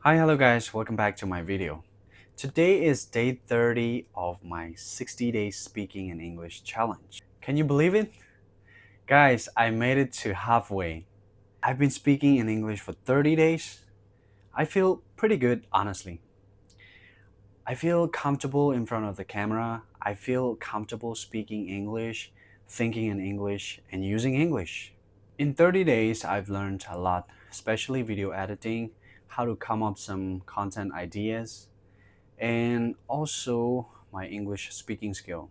Hi, hello guys, welcome back to my video. Today is day 30 of my 60 days speaking in English challenge. Can you believe it? Guys, I made it to halfway. I've been speaking in English for 30 days. I feel pretty good, honestly. I feel comfortable in front of the camera. I feel comfortable speaking English, thinking in English, and using English. In 30 days, I've learned a lot, especially video editing, how to come up some content ideas, and also my English speaking skill.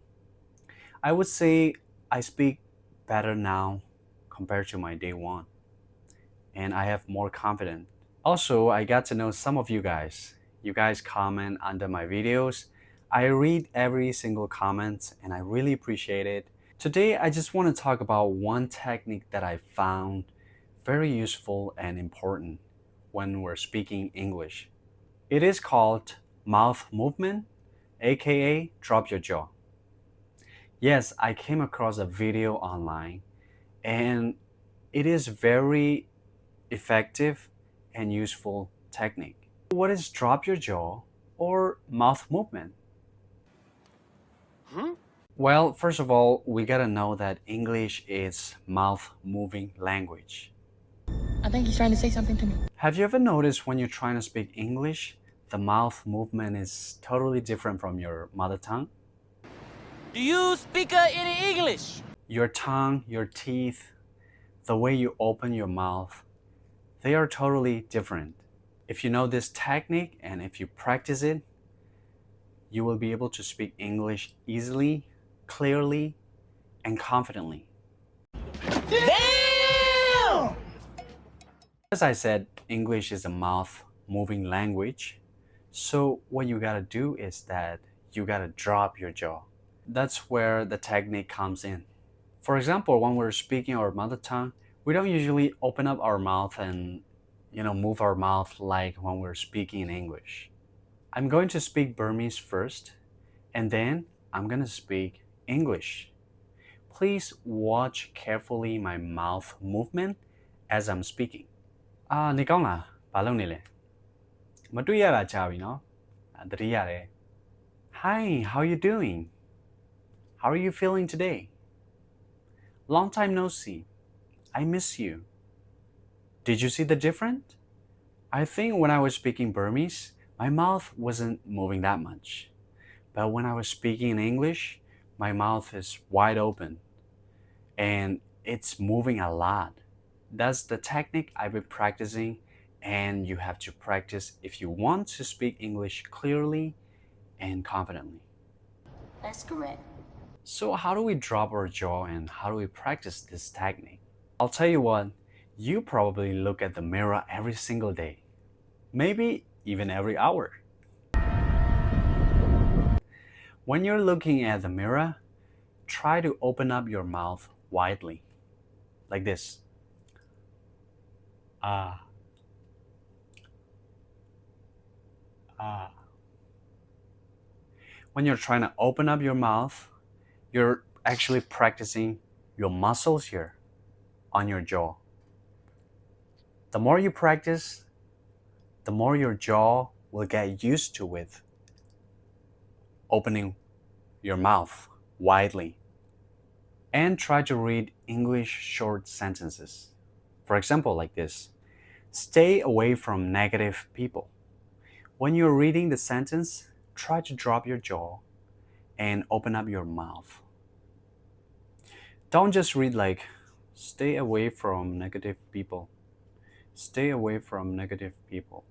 I would say I speak better now compared to my day one, and I have more confidence. Also, I got to know some of you guys. You guys comment under my videos. I read every single comment and I really appreciate it. Today, I just want to talk about one technique that I found very useful and important when we're speaking English. It is called mouth movement, aka drop your jaw. Yes, I came across a video online and it is very effective and useful technique. What is drop your jaw or mouth movement? Well, first of all, we gotta know that English is mouth moving language. I think he's trying to say something to me. Have you ever noticed when you're trying to speak English, the mouth movement is totally different from your mother tongue? Do you speak any English? Your tongue, your teeth, the way you open your mouth, they are totally different. If you know this technique and if you practice it, you will be able to speak English easily, clearly, and confidently. Damn! As I said, English is a mouth moving language. So what you gotta do is that you gotta drop your jaw. That's where the technique comes in. For example, when we're speaking our mother tongue, we don't usually open up our mouth and move our mouth like when we're speaking in English. I'm going to speak Burmese first, and then I'm gonna speak English. Please watch carefully my mouth movement as I'm speaking. နေကောင်းလားဘာလုပ်နေလဲမတွေ့ရတာကြာပြီနော်သတိရတယ် Hi, how you doing? How are you feeling today? Long time no see. I miss you. Did you see the difference? I think when I was speaking Burmese, my mouth wasn't moving that much. But when I was speaking in English, my mouth is wide open and it's moving a lot. That's the technique I've been practicing, and you have to practice if you want to speak English clearly and confidently. That's correct. So, how do we drop our jaw and how do we practice this technique? I'll tell you what, you probably look at the mirror every single day, maybe even every hour. When you're looking at the mirror, try to open up your mouth widely, like this. Ah. Ah. When you're trying to open up your mouth, you're actually practicing your muscles here on your jaw. The more you practice, the more your jaw will get used to it, opening your mouth widely. And try to read English short sentences. For example, like this: stay away from negative people. When you're reading the sentence, try to drop your jaw and open up your mouth. Don't just read like, stay away from negative people. Stay away from negative people.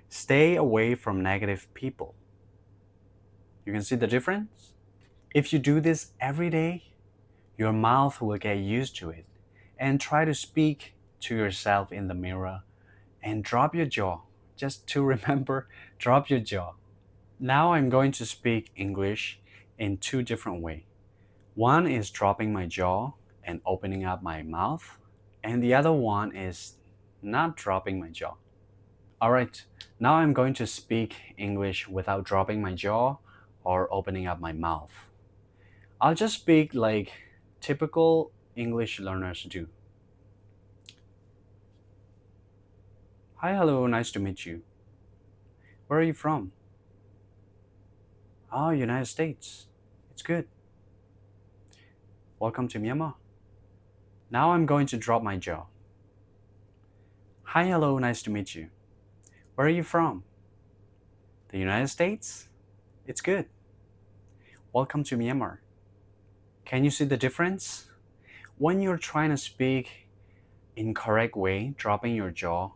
Stay away from negative people. You can see the difference? If you do this every day, your mouth will get used to it. And try to speak to yourself in the mirror and drop your jaw. Just to remember, drop your jaw. Now I'm going to speak English in two different ways. One is dropping my jaw and opening up my mouth, and the other one is not dropping my jaw. Alright, now I'm going to speak English without dropping my jaw or opening up my mouth. I'll just speak like typical English learners do. Hi, hello, nice to meet you. Where are you from? Oh, United States. It's good. Welcome to Myanmar. Now I'm going to drop my jaw. Hi, hello, nice to meet you. Where are you from? The United States? It's good. Welcome to Myanmar. Can you see the difference? When you're trying to speak in correct way, dropping your jaw,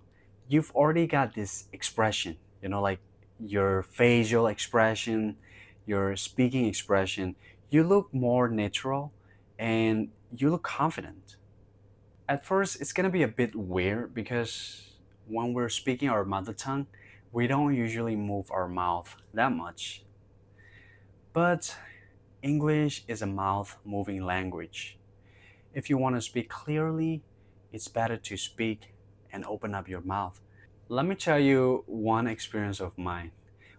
you've already got this expression, like your facial expression, your speaking expression. You look more natural and you look confident. At first, it's gonna be a bit weird because when we're speaking our mother tongue, we don't usually move our mouth that much. But English is a mouth moving language. If you want to speak clearly, it's better to speak and open up your mouth. Let me tell you one experience of mine.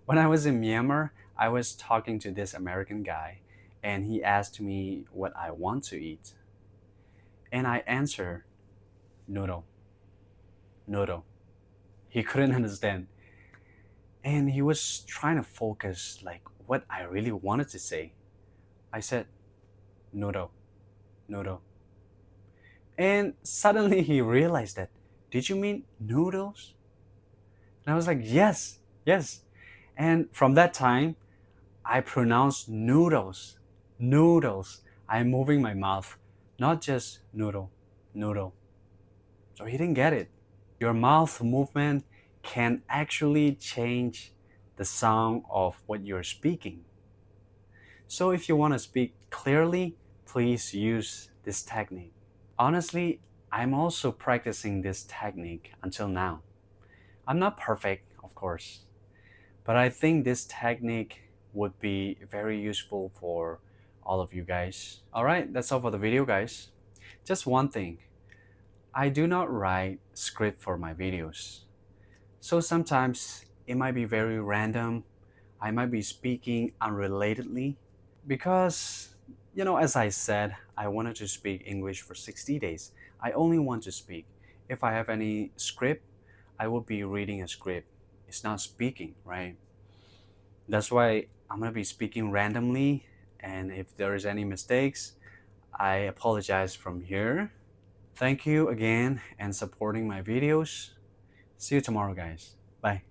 When I was in Myanmar, I was talking to this American guy and he asked me what I want to eat. And I answered, noodle, noodle. He couldn't understand. And he was trying to focus like what I really wanted to say. I said, noodle, noodle. And suddenly he realized that, did you mean noodles? And I was like, yes, yes. And from that time, I pronounce noodles, noodles. I'm moving my mouth, not just noodle, noodle. So he didn't get it. Your mouth movement can actually change the sound of what you're speaking. So if you want to speak clearly, please use this technique. Honestly, I'm also practicing this technique until now. I'm not perfect, of course, but I think this technique would be very useful for all of you guys. Alright, that's all for the video, guys. Just one thing, I do not write script for my videos. So sometimes it might be very random. I might be speaking unrelatedly because, as I said, I wanted to speak English for 60 days. I only want to speak. If I have any script, I will be reading a script. It's not speaking, right? That's why I'm going to be speaking randomly. And if there is any mistakes, I apologize from here. Thank you again and supporting my videos. See you tomorrow, guys. Bye.